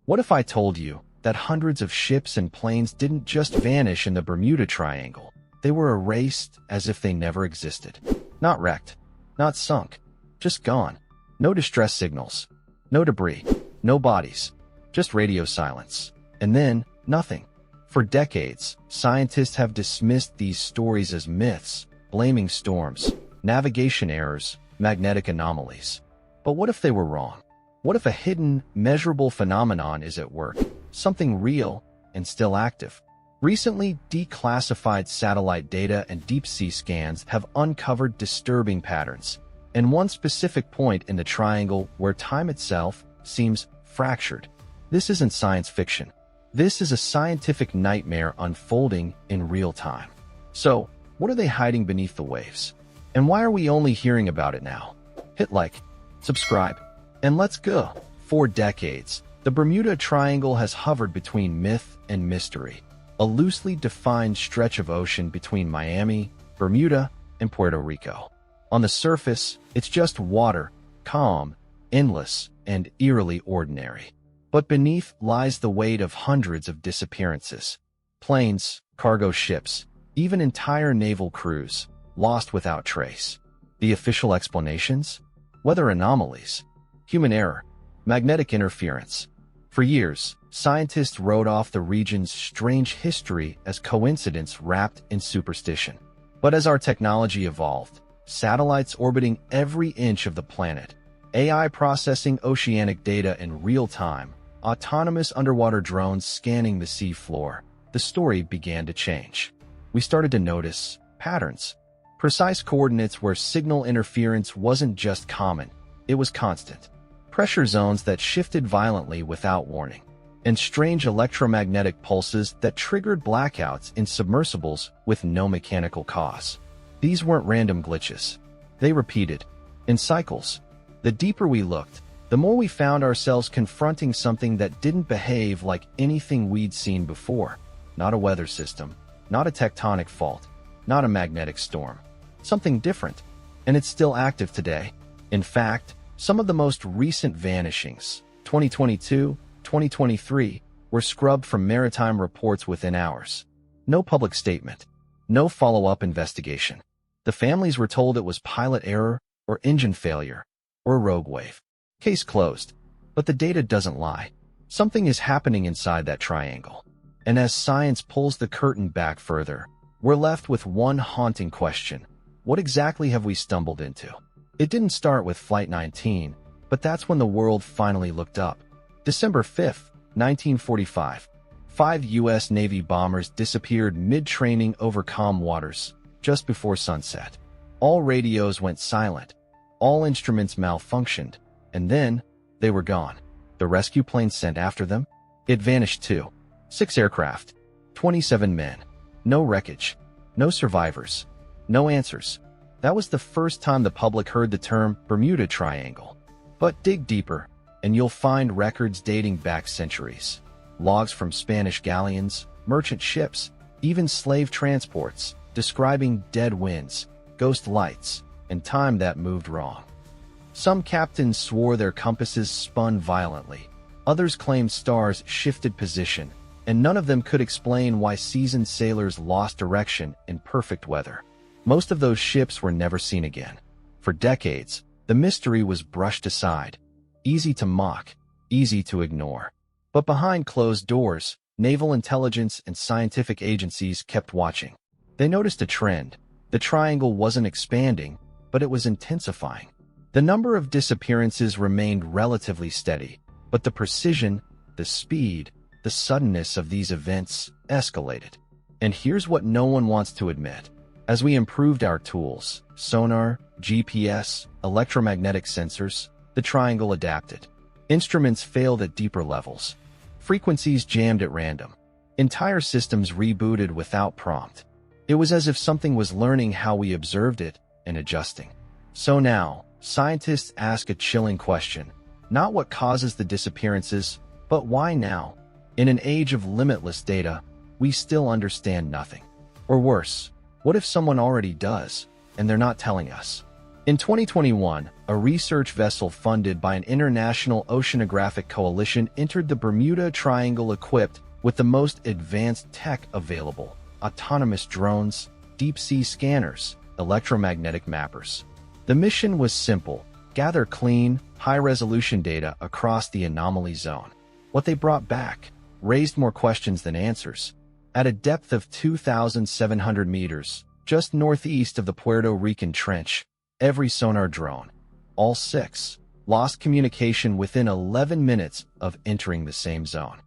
What if I told you that hundreds of ships and planes didn't just vanish in the Bermuda Triangle? They were erased as if they never existed. Not wrecked, not sunk, just gone. No distress signals, no debris, no bodies, just radio silence. And then, nothing. For decades, scientists have dismissed these stories as myths, blaming storms, navigation errors, magnetic anomalies. But what if they were wrong? What if a hidden, measurable phenomenon is at work, something real and still active? Recently, declassified satellite data and deep-sea scans have uncovered disturbing patterns, and one specific point in the triangle where time itself seems fractured. This isn't science fiction. This is a scientific nightmare unfolding in real time. So, what are they hiding beneath the waves? And why are we only hearing about it now? Hit like, subscribe, and let's go. For decades, the Bermuda Triangle has hovered between myth and mystery, a loosely defined stretch of ocean between Miami, Bermuda, and Puerto Rico. On the surface, it's just water, calm, endless, and eerily ordinary. But beneath lies the weight of hundreds of disappearances. Planes, cargo ships, even entire naval crews, lost without trace. The official explanations? Weather anomalies, human error, magnetic interference. For years, scientists wrote off the region's strange history as coincidence wrapped in superstition. But as our technology evolved, satellites orbiting every inch of the planet, AI processing oceanic data in real time, autonomous underwater drones scanning the sea floor, the story began to change. We started to notice patterns, precise coordinates where signal interference wasn't just common, it was constant. Pressure zones that shifted violently without warning, and strange electromagnetic pulses that triggered blackouts in submersibles with no mechanical cause. These weren't random glitches. They repeated, in cycles. The deeper we looked, the more we found ourselves confronting something that didn't behave like anything we'd seen before. Not a weather system, not a tectonic fault, not a magnetic storm. Something different, and it's still active today. In fact, some of the most recent vanishings, 2022, 2023, were scrubbed from maritime reports within hours. No public statement, no follow-up investigation. The families were told it was pilot error or engine failure or a rogue wave. Case closed. But the data doesn't lie. Something is happening inside that triangle. And as science pulls the curtain back further, we're left with one haunting question. What exactly have we stumbled into? It didn't start with Flight 19, but that's when the world finally looked up. December 5, 1945. 5 U.S. Navy bombers disappeared mid-training over calm waters, just before sunset. All radios went silent. All instruments malfunctioned. And then, they were gone. The rescue plane sent after them? It vanished too. 6 aircraft. 27 men. No wreckage. No survivors. No answers. That was the first time the public heard the term Bermuda Triangle. But dig deeper, and you'll find records dating back centuries. Logs from Spanish galleons, merchant ships, even slave transports, describing dead winds, ghost lights, and time that moved wrong. Some captains swore their compasses spun violently. Others claimed stars shifted position, and none of them could explain why seasoned sailors lost direction in perfect weather. Most of those ships were never seen again. For decades, the mystery was brushed aside. Easy to mock, easy to ignore. But behind closed doors, naval intelligence and scientific agencies kept watching. They noticed a trend. The triangle wasn't expanding, but it was intensifying. The number of disappearances remained relatively steady, but the precision, the speed, the suddenness of these events escalated. And here's what no one wants to admit. As we improved our tools, sonar, GPS, electromagnetic sensors, the triangle adapted. Instruments failed at deeper levels. Frequencies jammed at random. Entire systems rebooted without prompt. It was as if something was learning how we observed it and adjusting. So now, scientists ask a chilling question. Not what causes the disappearances, but why now? In an age of limitless data, we still understand nothing. Or worse, what if someone already does, and they're not telling us? In 2021, a research vessel funded by an international oceanographic coalition entered the Bermuda Triangle equipped with the most advanced tech available: autonomous drones, deep-sea scanners, electromagnetic mappers. The mission was simple: gather clean, high-resolution data across the anomaly zone. What they brought back raised more questions than answers. At a depth of 2,700 meters, just northeast of the Puerto Rican Trench, every sonar drone, all 6, lost communication within 11 minutes of entering the same zone.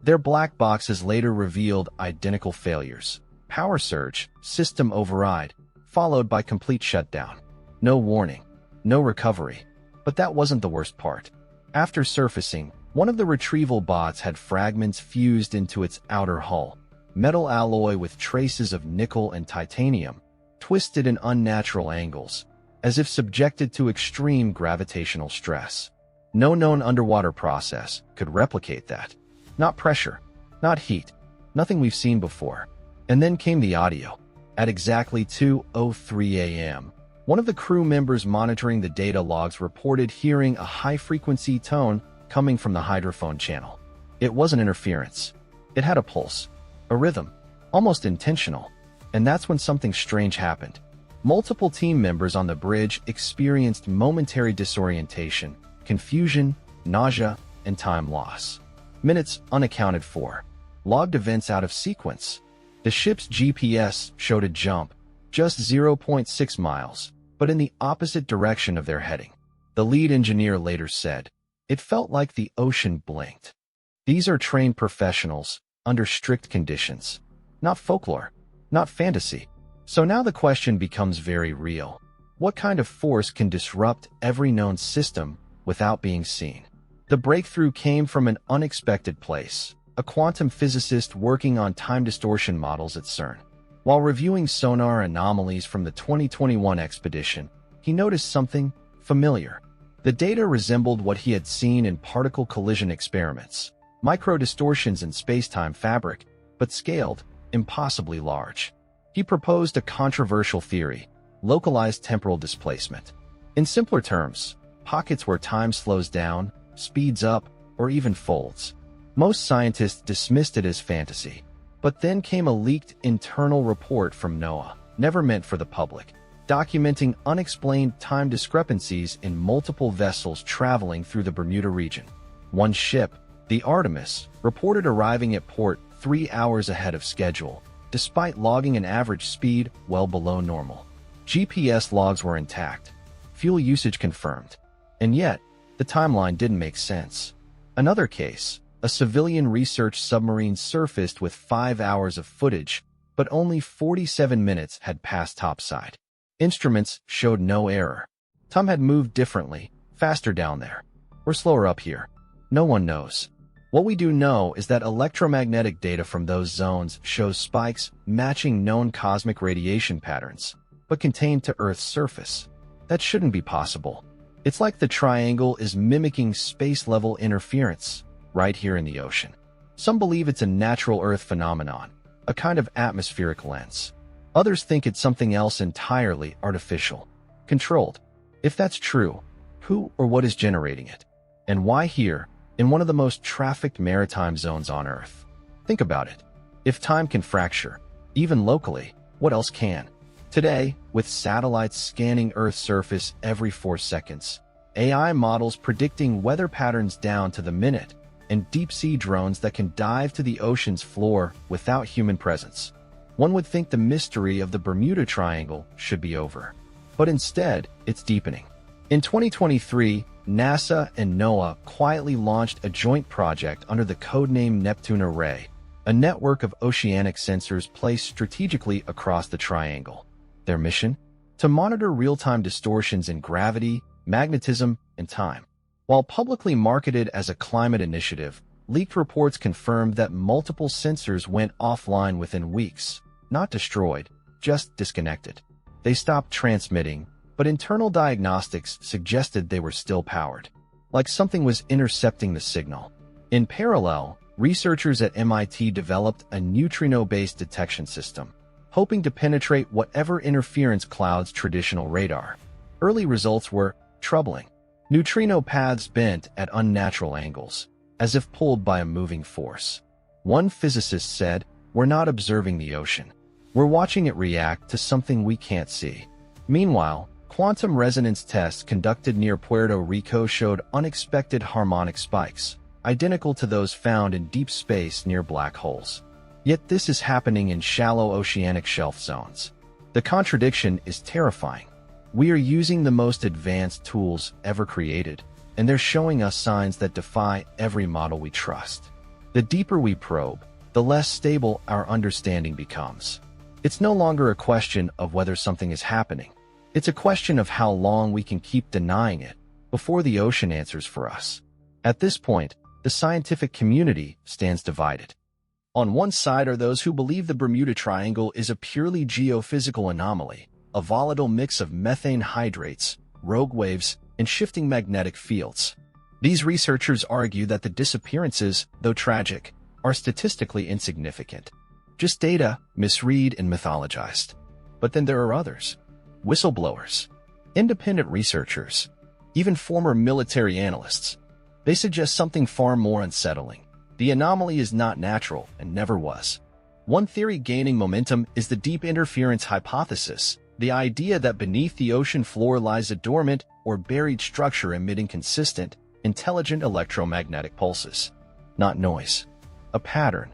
Their black boxes later revealed identical failures: power surge, system override, followed by complete shutdown. No warning, no recovery. But that wasn't the worst part. After surfacing, one of the retrieval bots had fragments fused into its outer hull, metal alloy with traces of nickel and titanium, twisted in unnatural angles, as if subjected to extreme gravitational stress. No known underwater process could replicate that. Not pressure, not heat, nothing we've seen before. And then came the audio. At exactly 2:03 a.m., one of the crew members monitoring the data logs reported hearing a high-frequency tone coming from the hydrophone channel. It wasn't interference. It had a pulse, a rhythm, almost intentional. And that's when something strange happened. Multiple team members on the bridge experienced momentary disorientation, confusion, nausea, and time loss. Minutes unaccounted for. Logged events out of sequence. The ship's GPS showed a jump, just 0.6 miles, but in the opposite direction of their heading. The lead engineer later said, "It felt like the ocean blinked." These are trained professionals, under strict conditions. Not folklore, not fantasy. So now the question becomes very real. What kind of force can disrupt every known system without being seen? The breakthrough came from an unexpected place: a quantum physicist working on time distortion models at CERN. While reviewing sonar anomalies from the 2021 expedition, he noticed something familiar. The data resembled what he had seen in particle collision experiments: micro-distortions in space-time fabric, but scaled, impossibly large. He proposed a controversial theory: localized temporal displacement. In simpler terms, pockets where time slows down, speeds up, or even folds. Most scientists dismissed it as fantasy. But then came a leaked internal report from NOAA, never meant for the public, documenting unexplained time discrepancies in multiple vessels traveling through the Bermuda region. One ship, the Artemis, reported arriving at port 3 hours ahead of schedule, despite logging an average speed well below normal. GPS logs were intact, fuel usage confirmed, and yet, the timeline didn't make sense. Another case, a civilian research submarine surfaced with 5 hours of footage, but only 47 minutes had passed topside. Instruments showed no error. Time had moved differently, faster down there, or slower up here. No one knows. What we do know is that electromagnetic data from those zones shows spikes matching known cosmic radiation patterns, but contained to Earth's surface. That shouldn't be possible. It's like the triangle is mimicking space-level interference right here in the ocean. Some believe it's a natural Earth phenomenon, a kind of atmospheric lens. Others think it's something else entirely artificial, controlled. If that's true, who or what is generating it? And why here, in one of the most trafficked maritime zones on Earth? Think about it. If time can fracture, even locally, what else can? Today, with satellites scanning Earth's surface every 4 seconds, AI models predicting weather patterns down to the minute, and deep-sea drones that can dive to the ocean's floor without human presence, one would think the mystery of the Bermuda Triangle should be over. But instead, it's deepening. In 2023, NASA and NOAA quietly launched a joint project under the codename Neptune Array, a network of oceanic sensors placed strategically across the triangle. Their mission? To monitor real-time distortions in gravity, magnetism, and time. While publicly marketed as a climate initiative, leaked reports confirmed that multiple sensors went offline within weeks, not destroyed, just disconnected. They stopped transmitting, but internal diagnostics suggested they were still powered, like something was intercepting the signal. In parallel, researchers at MIT developed a neutrino-based detection system, hoping to penetrate whatever interference clouds traditional radar. Early results were troubling. Neutrino paths bent at unnatural angles, as if pulled by a moving force. One physicist said, "We're not observing the ocean. We're watching it react to something we can't see." Meanwhile, quantum resonance tests conducted near Puerto Rico showed unexpected harmonic spikes, identical to those found in deep space near black holes. Yet this is happening in shallow oceanic shelf zones. The contradiction is terrifying. We are using the most advanced tools ever created, and they're showing us signs that defy every model we trust. The deeper we probe, the less stable our understanding becomes. It's no longer a question of whether something is happening. It's a question of how long we can keep denying it before the ocean answers for us. At this point, the scientific community stands divided. On one side are those who believe the Bermuda Triangle is a purely geophysical anomaly, a volatile mix of methane hydrates, rogue waves, and shifting magnetic fields. These researchers argue that the disappearances, though tragic, are statistically insignificant. Just data, misread and mythologized. But then there are others. Whistleblowers, independent researchers, even former military analysts. They suggest something far more unsettling. The anomaly is not natural and never was. One theory gaining momentum is the deep interference hypothesis, the idea that beneath the ocean floor lies a dormant or buried structure emitting consistent, intelligent electromagnetic pulses. Not noise. A pattern.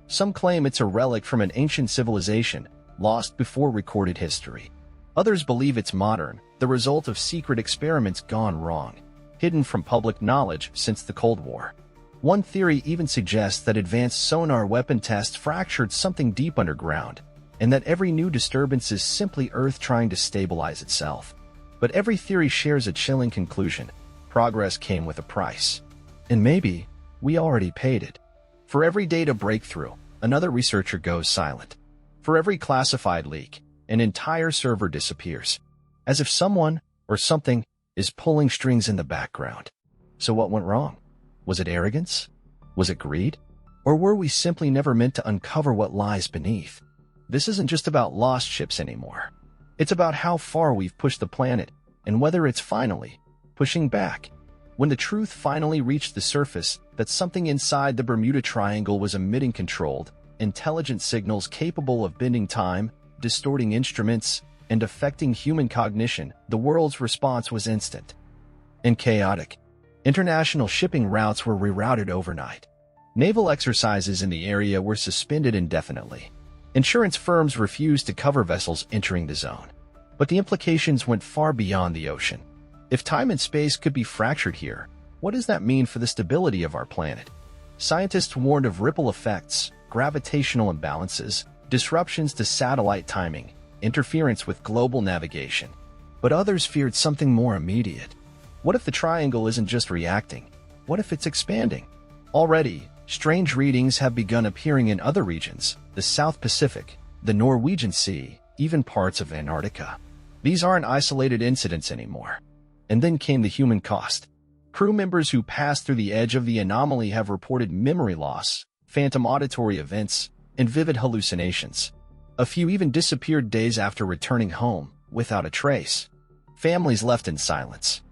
Some claim it's a relic from an ancient civilization, lost before recorded history. Others believe it's modern, the result of secret experiments gone wrong, hidden from public knowledge since the Cold War. One theory even suggests that advanced sonar weapon tests fractured something deep underground, and that every new disturbance is simply Earth trying to stabilize itself. But every theory shares a chilling conclusion. Progress came with a price. And maybe we already paid it. For every data breakthrough, another researcher goes silent. For every classified leak, an entire server disappears, as if someone or something is pulling strings in the background. So what went wrong? Was it arrogance? Was it greed? Or were we simply never meant to uncover what lies beneath? This isn't just about lost ships anymore. It's about how far we've pushed the planet and whether it's finally pushing back. When the truth finally reached the surface that something inside the Bermuda Triangle was emitting controlled, intelligent signals capable of bending time, distorting instruments, and affecting human cognition, the world's response was instant and chaotic. International shipping routes were rerouted overnight. Naval exercises in the area were suspended indefinitely. Insurance firms refused to cover vessels entering the zone. But the implications went far beyond the ocean. If time and space could be fractured here, what does that mean for the stability of our planet? Scientists warned of ripple effects, gravitational imbalances, disruptions to satellite timing, interference with global navigation. But others feared something more immediate. What if the triangle isn't just reacting? What if it's expanding? Already, strange readings have begun appearing in other regions, the South Pacific, the Norwegian Sea, even parts of Antarctica. These aren't isolated incidents anymore. And then came the human cost. Crew members who passed through the edge of the anomaly have reported memory loss, phantom auditory events, and vivid hallucinations. A few even disappeared days after returning home, without a trace. Families left in silence.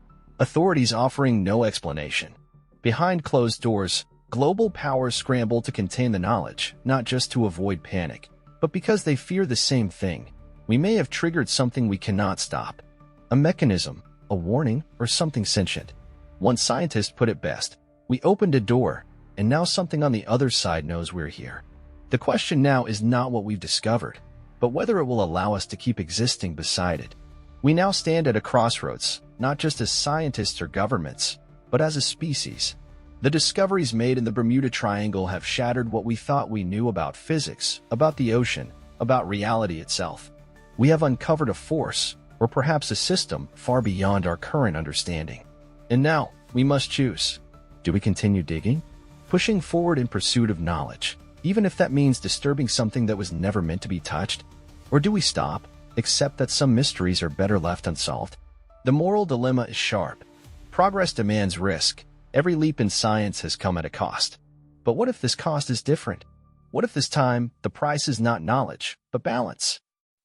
Authorities offering no explanation. Behind closed doors, global powers scramble to contain the knowledge, not just to avoid panic, but because they fear the same thing. We may have triggered something we cannot stop. A mechanism, a warning, or something sentient. One scientist put it best: we opened a door, and now something on the other side knows we're here. The question now is not what we've discovered, but whether it will allow us to keep existing beside it. We now stand at a crossroads, not just as scientists or governments, but as a species. The discoveries made in the Bermuda Triangle have shattered what we thought we knew about physics, about the ocean, about reality itself. We have uncovered a force, or perhaps a system, far beyond our current understanding. And now, we must choose. Do we continue digging? Pushing forward in pursuit of knowledge, even if that means disturbing something that was never meant to be touched? Or do we stop, accept that some mysteries are better left unsolved? The moral dilemma is sharp. Progress demands risk. Every leap in science has come at a cost. But what if this cost is different? What if this time, the price is not knowledge, but balance?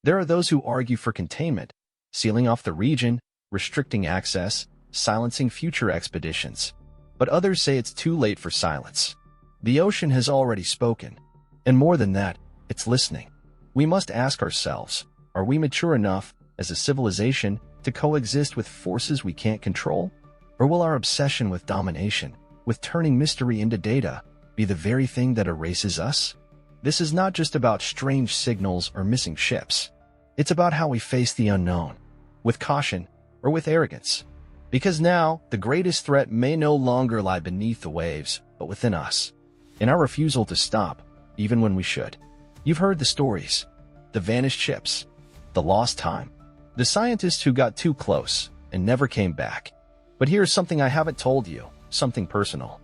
There are those who argue for containment, sealing off the region, restricting access, silencing future expeditions. But others say it's too late for silence. The ocean has already spoken. And more than that, it's listening. We must ask ourselves, are we mature enough as a civilization to coexist with forces we can't control? Or will our obsession with domination, with turning mystery into data, be the very thing that erases us? This is not just about strange signals or missing ships. It's about how we face the unknown, with caution or with arrogance. Because now, the greatest threat may no longer lie beneath the waves, but within us, in our refusal to stop, even when we should. You've heard the stories, the vanished ships, the lost time, the scientists who got too close and never came back. But here's something I haven't told you, something personal.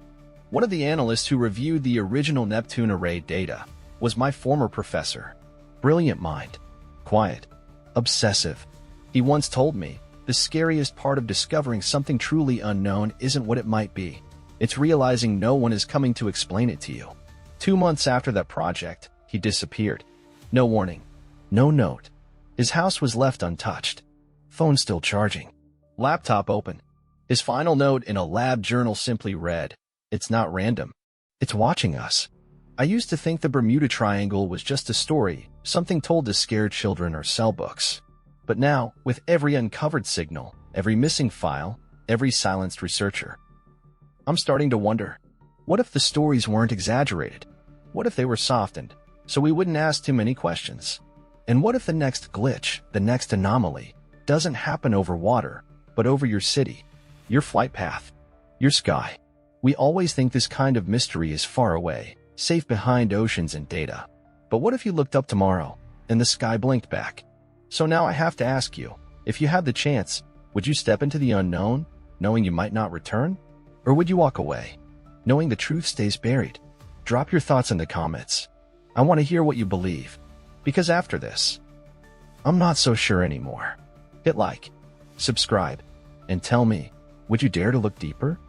One of the analysts who reviewed the original Neptune array data was my former professor. Brilliant mind, quiet, obsessive. He once told me, the scariest part of discovering something truly unknown isn't what it might be. It's realizing no one is coming to explain it to you. 2 months after that project, he disappeared. No warning, no note. His house was left untouched. Phone still charging. Laptop open. His final note in a lab journal simply read, "It's not random. It's watching us." I used to think the Bermuda Triangle was just a story, something told to scare children or sell books. But now, with every uncovered signal, every missing file, every silenced researcher, I'm starting to wonder, what if the stories weren't exaggerated? What if they were softened, so we wouldn't ask too many questions? And what if the next glitch, the next anomaly, doesn't happen over water, but over your city, your flight path, your sky? We always think this kind of mystery is far away, safe behind oceans and data. But what if you looked up tomorrow, and the sky blinked back? So now I have to ask you, if you had the chance, would you step into the unknown, knowing you might not return? Or would you walk away, knowing the truth stays buried? Drop your thoughts in the comments. I want to hear what you believe. Because after this, I'm not so sure anymore. Hit like, subscribe, and tell me, would you dare to look deeper?